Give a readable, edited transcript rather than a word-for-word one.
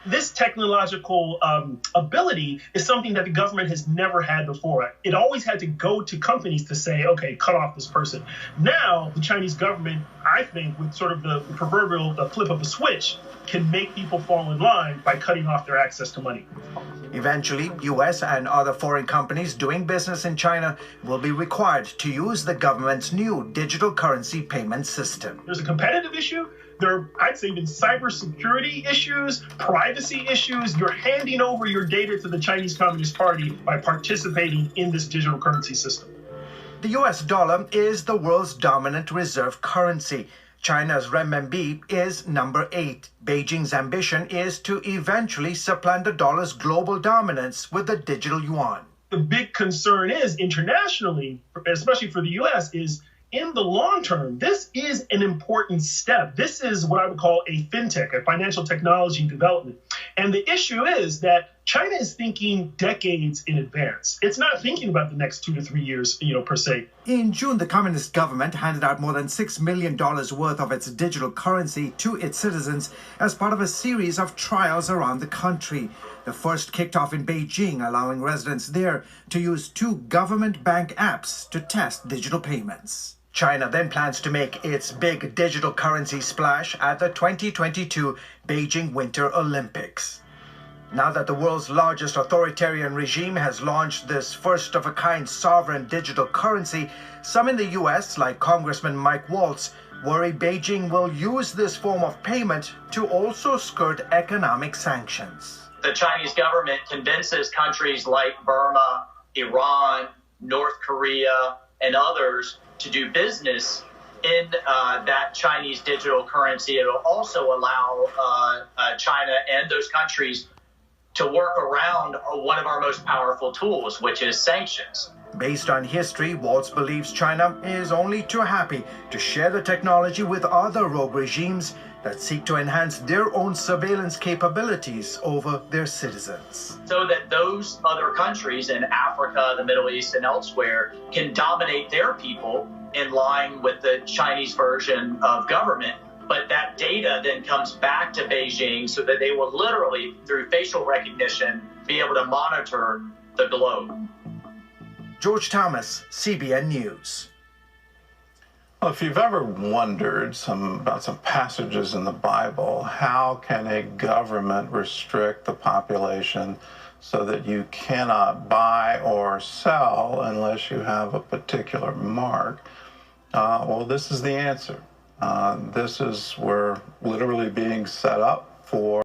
This technological ability is something that the government has never had before. It always had to go to companies to say, okay, cut off this person. Now, the Chinese government, I think, with sort of the proverbial flip of a switch, can make people fall in line by cutting off their access to money. Eventually, U.S. and other foreign companies doing business in China will be required to use the government's new digital currency payment system. There's a competitive issue. There are, I'd say, even cybersecurity issues, privacy issues. You're handing over your data to the Chinese Communist Party by participating in this digital currency system. The U.S. dollar is the world's dominant reserve currency. China's renminbi is number 8. Beijing's ambition is to eventually supplant the dollar's global dominance with the digital yuan. The big concern is internationally, especially for the U.S., is in the long term, this is an important step. This is what I would call a fintech, a financial technology development. And the issue is that China is thinking decades in advance. It's not thinking about the next 2 to 3 years, per se. In June, the communist government handed out more than $6 million worth of its digital currency to its citizens as part of a series of trials around the country. The first kicked off in Beijing, allowing residents there to use 2 government bank apps to test digital payments. China then plans to make its big digital currency splash at the 2022 Beijing Winter Olympics. Now that the world's largest authoritarian regime has launched this first-of-a-kind sovereign digital currency, some in the U.S., like Congressman Mike Waltz, worry Beijing will use this form of payment to also skirt economic sanctions. The Chinese government convinces countries like Burma, Iran, North Korea, and others to do business in that Chinese digital currency. It will also allow China and those countries to work around one of our most powerful tools, which is sanctions. Based on history, Waltz believes China is only too happy to share the technology with other rogue regimes that seek to enhance their own surveillance capabilities over their citizens. So that those other countries in Africa, the Middle East, and elsewhere can dominate their people in line with the Chinese version of government. But that data then comes back to Beijing so that they will literally, through facial recognition, be able to monitor the globe. George Thomas, CBN News. Well, if you've ever wondered about some passages in the Bible, how can a government restrict the population so that you cannot buy or sell unless you have a particular mark? Well, this is the answer. This is we're literally being set up for